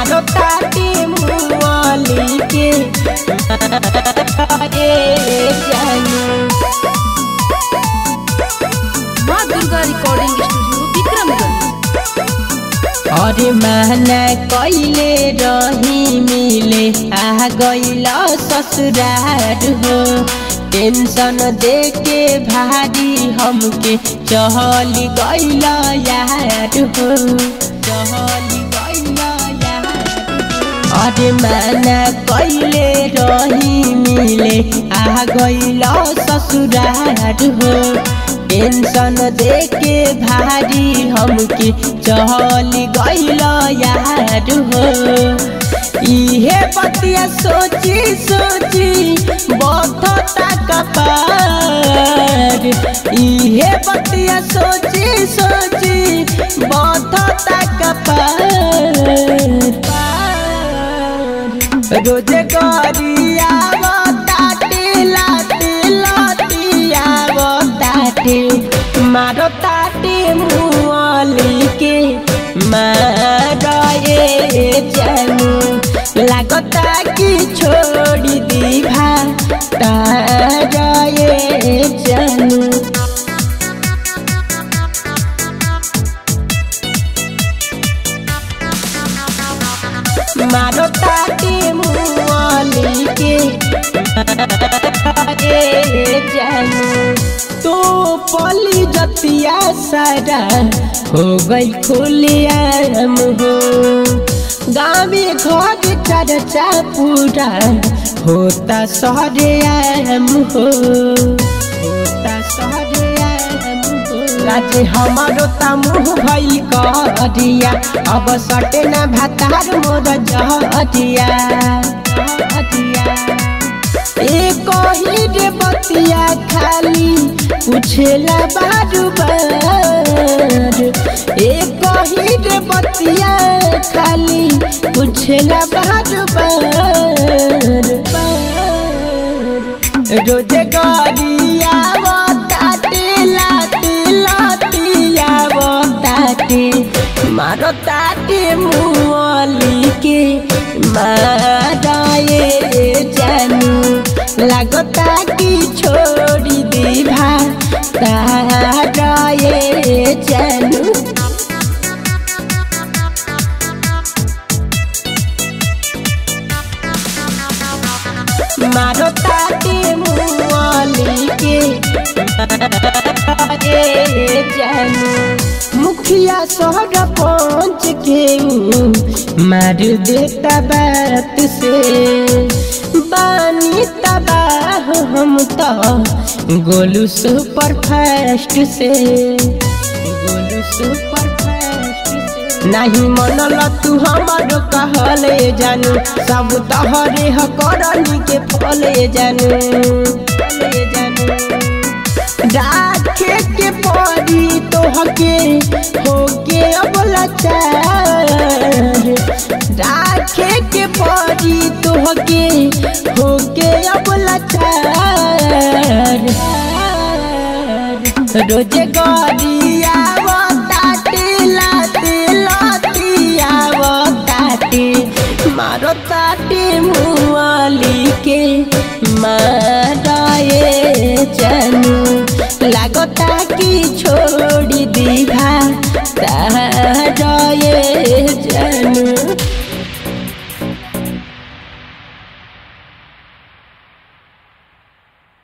मारो ताटी मुआली के जानू। माँ दुर्गा रिकॉर्डिंग स्टूडियो विक्रमगंज। अरे महना कइले रही मिले आ गइला ससुरार हो। टेंशन देके भारी हमके चहली गइला यार हो, चहली गइला यार। अरे महना कइले रही मिले आ गइला ससुरार हो। टेंशन देके भारी हमके चहली गइला यार हो। इहे बतिया सोची सोची बथता कपार। इहे बतिया सोची सोची बथता कपार। रोजे गरिया ताटे लाटे लतिया ताटे मारो ताटे मुआली के मारे जानू। लागता कि छोड़ी दी तारे जानू। मारो ताटी मुआली के जानू। तो पली जतिया सारा हो गई खुलियाम हो। गाँवे घर चर्चा पूरा होता सहरियाम हो, होता सहरियाम हो। राजे हमारो मुँह भइल करिया अब सटे न भातार मोर जहरिया। एक ही रे बतिया खाली पूछेला बारू बार। एक ही रे बतिया खाली पूछेला बारू बार। रोजे गरिया ताटे लाटे लतिया ताटे मारो ताटे मुआली के मारे जानू। लागता कि छोड़ी दी तारे जानू। मारो ताटे मुआली के जानू। मुखिया सरपंच के मार देता बात से। बानी तबाह हम तो गोलू सुपर फास्ट से, गोलू सुपर फास्ट से। नहीं मनल तू हमारो कहले जानू। सब तहरे ह करनी के फले जानू, फले जानू। राखे के पड़ी तोहके होके अब लाचार। राखे के पड़ी तोहके होके अब लाचार। रोजे गरिया ताटे लाटे लतिया ताटे मारो ताटे मुआली के मारे जानू। लागता कि छोड़ी दी तारे जानू।